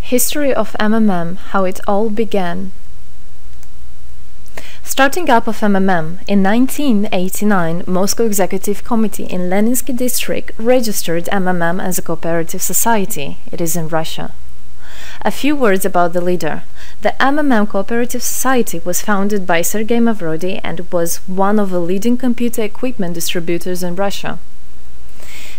History of MMM, how it all began. Starting up of MMM, in 1989, Moscow Executive Committee in Leninsky District registered MMM as a cooperative society. It is in Russia. A few words about the leader. The MMM Cooperative Society was founded by Sergei Mavrodi and was one of the leading computer equipment distributors in Russia.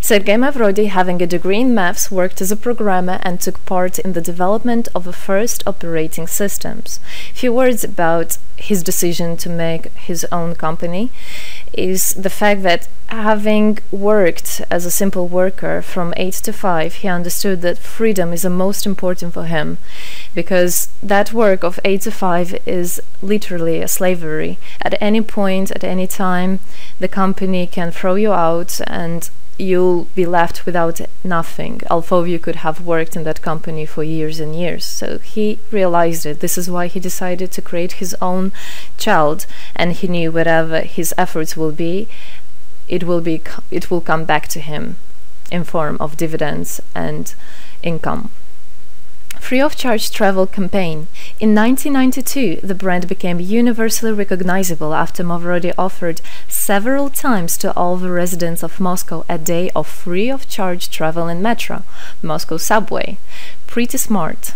Sergei Mavrodi, having a degree in maths, worked as a programmer and took part in the development of the first operating systems. A few words about his decision to make his own company is the fact that, having worked as a simple worker from 8 to 5, he understood that freedom is the most important for him, because that work of 8 to 5 is literally a slavery. At any point, at any time, the company can throw you out and you'll be left without nothing, although you could have worked in that company for years and years. So he realized it. This is why he decided to create his own child, and he knew whatever his efforts will be, it will come back to him in form of dividends and income. Free of charge travel campaign. In 1992, the brand became universally recognizable after Mavrodi offered several times to all the residents of Moscow a day of free of charge travel in metro, Moscow subway. Pretty smart.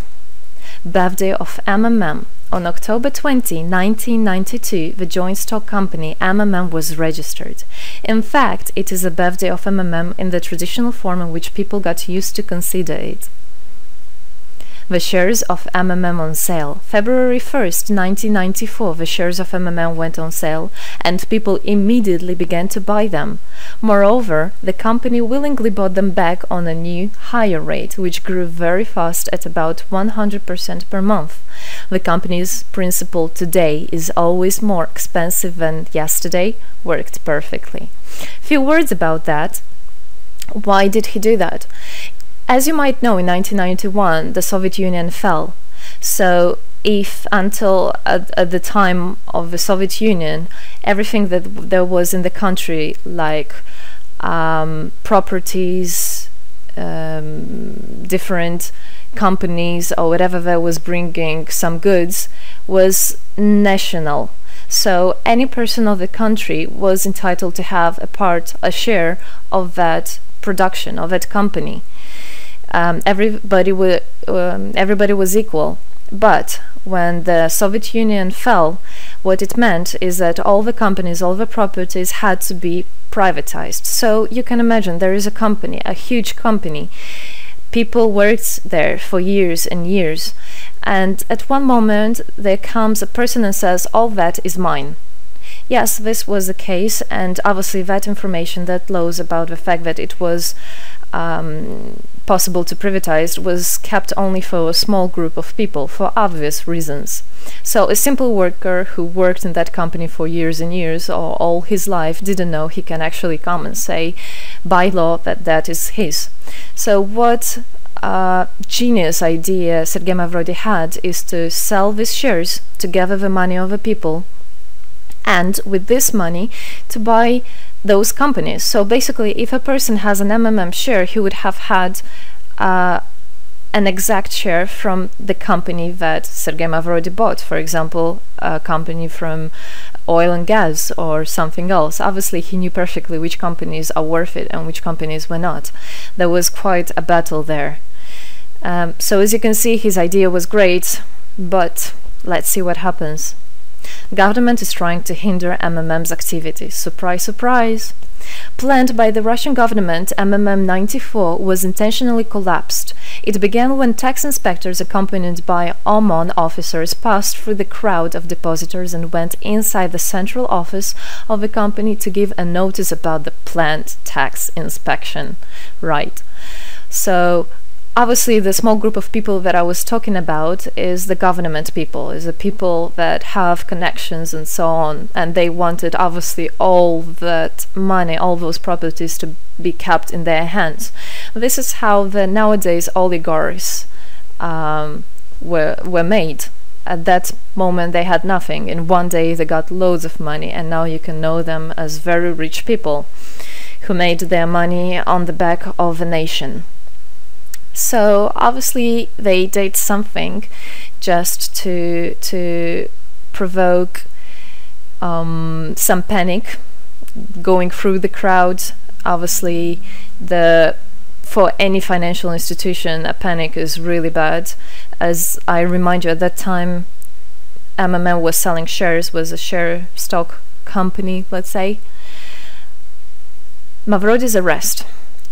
Birthday of MMM. On October 20, 1992, the joint stock company MMM was registered. In fact, it is a birthday of MMM in the traditional form in which people got used to consider it. The shares of MMM on sale. February 1st, 1994, the shares of MMM went on sale, and people immediately began to buy them. Moreover, the company willingly bought them back on a new, higher rate, which grew very fast at about 100% per month. The company's principle today is always more expensive than yesterday worked perfectly. Few words about that. Why did he do that? As you might know, in 1991, the Soviet Union fell. So if until at the time of the Soviet Union, everything that there was in the country, like properties, different companies, or whatever that was bringing some goods, was national. So any person of the country was entitled to have a share of that production, of that company. Everybody was equal. But when the Soviet Union fell, what it meant is that all the companies, all the properties had to be privatized. So you can imagine there is a company, a huge company. People worked there for years and years. And at one moment there comes a person and says, all that is mine. Yes, this was the case, and obviously that information, that laws about the fact that it was possible to privatize was kept only for a small group of people for obvious reasons. So a simple worker who worked in that company for years and years or all his life didn't know he can actually come and say by law that that is his. So what genius idea Sergei Mavrodi had is to sell these shares to gather the money of the people, and with this money to buy those companies. So basically, if a person has an MMM share, he would have had an exact share from the company that Sergei Mavrodi bought. For example, a company from oil and gas or something else. Obviously, he knew perfectly which companies are worth it and which companies were not. There was quite a battle there. So as you can see, his idea was great, but let's see what happens. Government is trying to hinder MMM's activities. Surprise, surprise! Planned by the Russian government, MMM 94 was intentionally collapsed. It began when tax inspectors accompanied by OMON officers passed through the crowd of depositors and went inside the central office of the company to give a notice about the planned tax inspection. Right. So obviously, the small group of people that I was talking about is the government people, is the people that have connections and so on, and they wanted obviously all that money, all those properties to be kept in their hands. This is how the nowadays oligarchs were made. At that moment they had nothing. In one day they got loads of money, and now you can know them as very rich people who made their money on the back of a nation. So obviously they did something just to provoke some panic going through the crowd. Obviously, for any financial institution, a panic is really bad. As I remind you, at that time, MMM was selling shares, was a share stock company, let's say. Mavrody's arrest.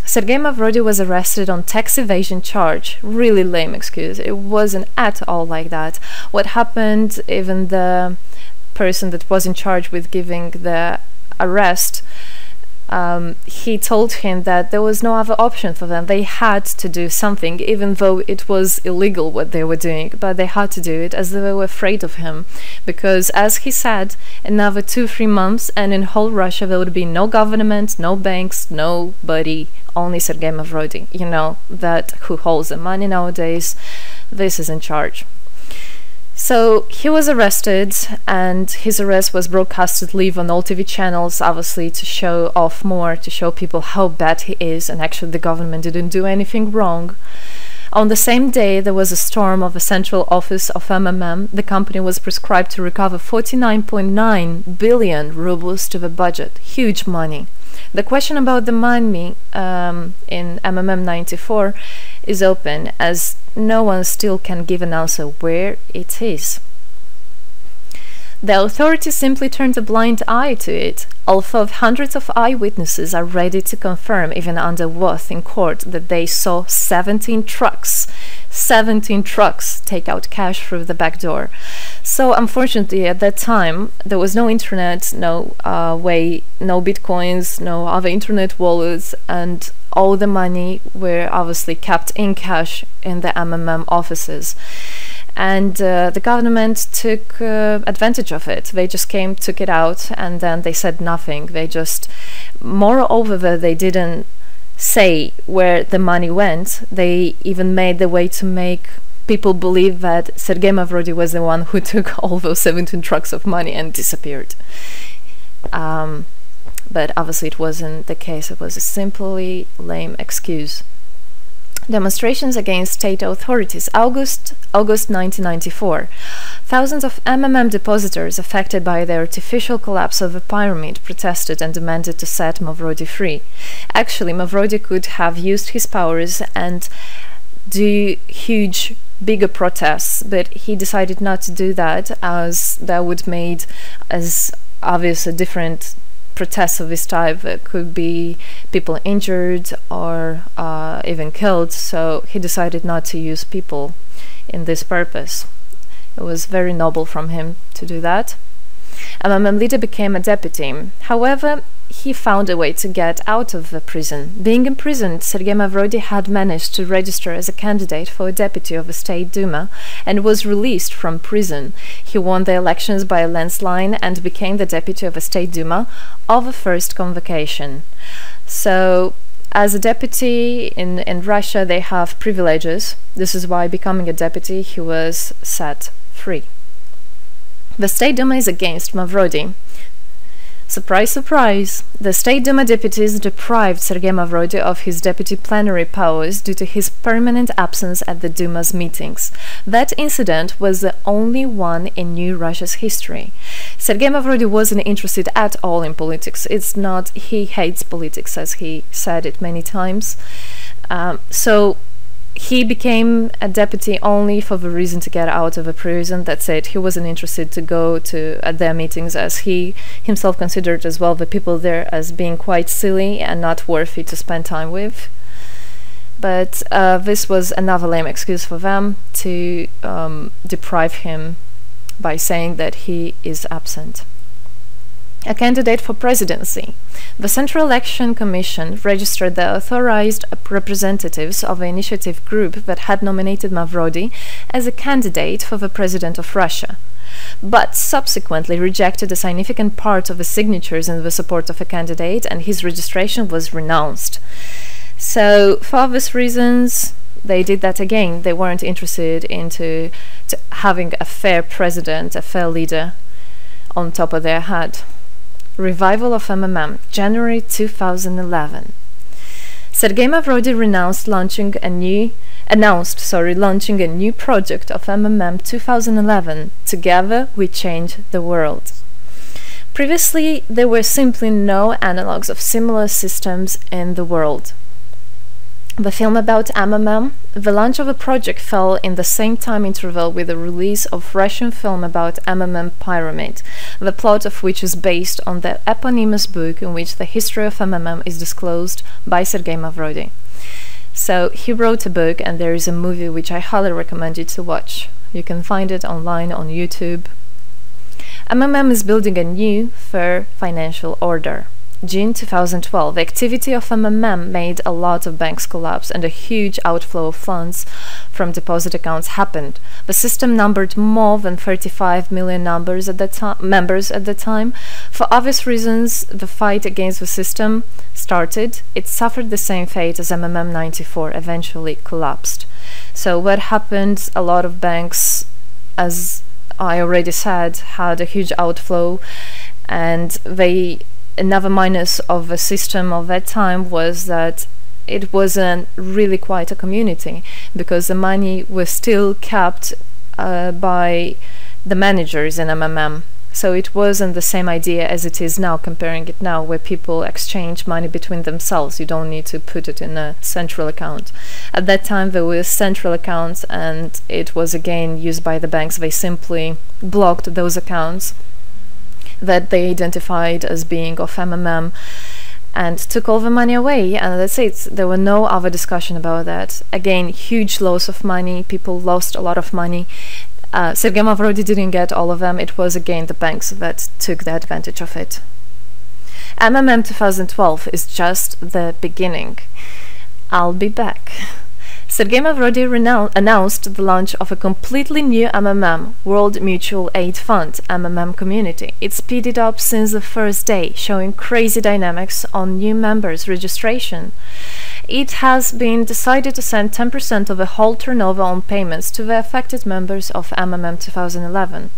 Sergei Mavrody was arrested on tax evasion charge. Really lame excuse. It wasn't at all like that. What happened, even the person that was in charge with giving the arrest, he told him that there was no other option for them. They had to do something, even though it was illegal what they were doing, but they had to do it as they were afraid of him. Because, as he said, another 2-3 months and in whole Russia there would be no government, no banks, nobody, only Sergei Mavrody, you know, that who holds the money nowadays. This is in charge. So he was arrested, and his arrest was broadcasted live on all TV channels, obviously to show off more, to show people how bad he is, and actually the government didn't do anything wrong. On the same day, there was a storm of the central office of MMM. The company was prescribed to recover 49.9 billion rubles to the budget. Huge money. The question about the money in MMM 94 is open, as no one still can give an answer where it is. The authorities simply turned a blind eye to it, although hundreds of eyewitnesses are ready to confirm, even under oath in court, that they saw 17 trucks take out cash through the back door. So unfortunately, at that time, there was no internet, no bitcoins, no other internet wallets, and all the money were obviously kept in cash in the MMM offices. And the government took advantage of it. They just came, took it out, and then they said nothing. They just, moreover, they didn't say where the money went. They even made the way to make people believe that Sergei Mavrody was the one who took all those 17 trucks of money and disappeared. But obviously it wasn't the case. It was a simply lame excuse. Demonstrations against state authorities. August 1994. Thousands of MMM depositors affected by the artificial collapse of the pyramid protested and demanded to set Mavrody free. Actually, Mavrody could have used his powers and do huge, bigger protests, but he decided not to do that, as that would made as obvious a different protests of this type. Could be people injured or even killed, so he decided not to use people in this purpose. It was very noble from him to do that. MMM leader became a deputy. However, he found a way to get out of the prison. Being imprisoned, Sergei Mavrody had managed to register as a candidate for a deputy of the State Duma and was released from prison. He won the elections by a landslide and became the deputy of the State Duma of the first convocation. So, as a deputy in Russia, they have privileges. This is why, becoming a deputy, he was set free. The State Duma is against Mavrody. Surprise, surprise! The State Duma deputies deprived Sergei Mavrody of his deputy plenary powers due to his permanent absence at the Duma's meetings. That incident was the only one in New Russia's history. Sergei Mavrody wasn't interested at all in politics. It's not, he hates politics, as he said it many times. So he became a deputy only for the reason to get out of a prison. That's it. He wasn't interested to go to their meetings, as he himself considered as well the people there as being quite silly and not worthy to spend time with. But this was another lame excuse for them to deprive him by saying that he is absent. A candidate for presidency. The Central Election Commission registered the authorized representatives of the initiative group that had nominated Mavrody as a candidate for the president of Russia, but subsequently rejected a significant part of the signatures in the support of a candidate, and his registration was renounced. So, for obvious reasons, they did that again. They weren't interested into having a fair president, a fair leader on top of their head. Revival of MMM, January 2011. Sergei Mavrody renounced launching a new launching a new project of MMM 2011, Together We Change the World. Previously, there were simply no analogues of similar systems in the world. The film about MMM, the launch of the project fell in the same time interval with the release of Russian film about MMM Pyramid, the plot of which is based on the eponymous book in which the history of MMM is disclosed by Sergei Mavrodi. So he wrote a book, and there is a movie which I highly recommend you to watch. You can find it online on YouTube. MMM is building a new, fair financial order. June 2012, the activity of MMM made a lot of banks collapse and a huge outflow of funds from deposit accounts happened. The system numbered more than 35 million members at the time. For obvious reasons, the fight against the system started. It suffered the same fate as MMM 94, eventually collapsed. So what happened? A lot of banks, as I already said, had a huge outflow, and another minus of the system of that time was that it wasn't really quite a community, because the money was still kept by the managers in MMM. So it wasn't the same idea as it is now, comparing it now, where people exchange money between themselves. You don't need to put it in a central account. At that time there were central accounts, and it was again used by the banks. They simply blocked those accounts that they identified as being of MMM and took all the money away, and that's it. There were no other discussion about that. Again, huge loss of money. People lost a lot of money. Sergei Mavrodi didn't get all of them. It was again the banks that took the advantage of it. MMM 2012 is just the beginning. I'll be back. Sergei Mavrodi announced the launch of a completely new MMM, World Mutual Aid Fund, MMM community. It speeded up since the first day, showing crazy dynamics on new members' registration. It has been decided to send 10% of the whole turnover on payments to the affected members of MMM 2011.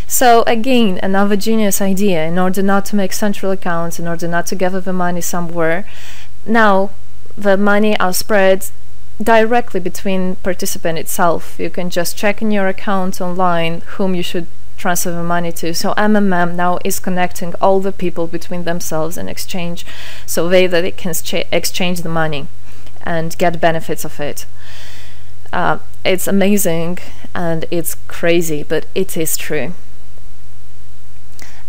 So again, another genius idea. In order not to make central accounts, in order not to gather the money somewhere, now the money are spread directly between participant itself. You can just check in your account online whom you should transfer the money to. So MMM now is connecting all the people between themselves and exchange, so that they can exchange the money and get benefits of it. It's amazing and it's crazy, but it is true.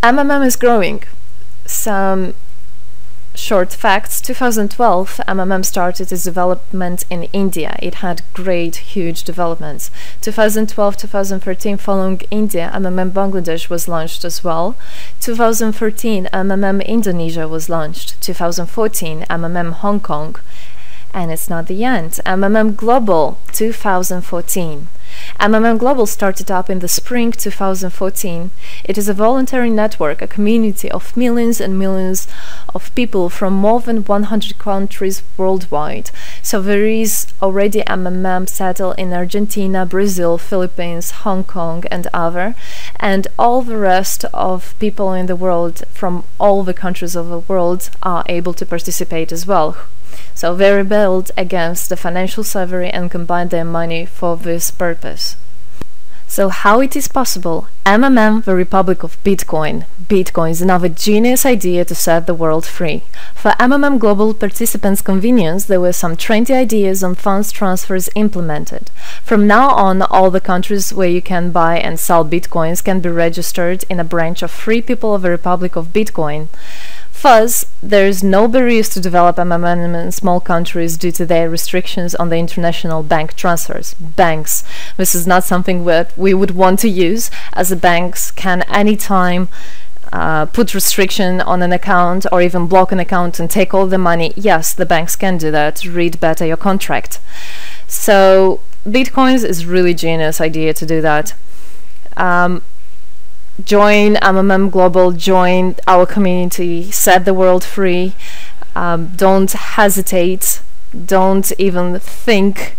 MMM is growing. Some short facts: 2012, MMM started its development in India. It had great, huge developments. 2012-2013, following India, MMM Bangladesh was launched as well. 2013, MMM Indonesia was launched. 2014, MMM Hong Kong. And it's not the end. MMM Global, 2014. MMM Global started up in the spring 2014. It is a voluntary network, a community of millions and millions of people from more than 100 countries worldwide. So there is already MMM settled in Argentina, Brazil, Philippines, Hong Kong and other, and all the rest of people in the world from all the countries of the world are able to participate as well. So they rebelled against the financial slavery and combined their money for this purpose. So how it is possible? MMM, the Republic of Bitcoin. Bitcoin is another genius idea to set the world free. For MMM Global participants' convenience, there were some trendy ideas on funds transfers implemented. From now on, all the countries where you can buy and sell Bitcoins can be registered in a branch of Free People of the Republic of Bitcoin. Thus, there is no barriers to develop MMM in small countries due to their restrictions on the international bank transfers. Banks. This is not something that we would want to use, as the banks can anytime put restriction on an account or even block an account and take all the money. Yes, the banks can do that. Read better your contract. So Bitcoins is really genius idea to do that. Join MMM Global, join our community, set the world free. Don't hesitate, don't even think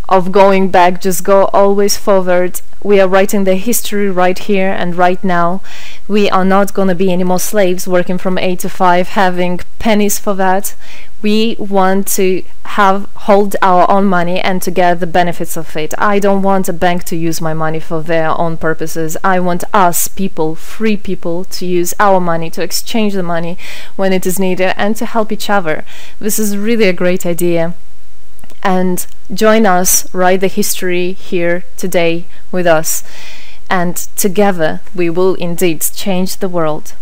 of going back, just go always forward. We are writing the history right here and right now. We are not going to be any more slaves working from 8 to 5, having pennies for that. We want to hold our own money and to get the benefits of it. I don't want a bank to use my money for their own purposes. I want us people, free people, to use our money, to exchange the money when it is needed, and to help each other. This is really a great idea. And join us, write the history here today with us, and together we will indeed change the world.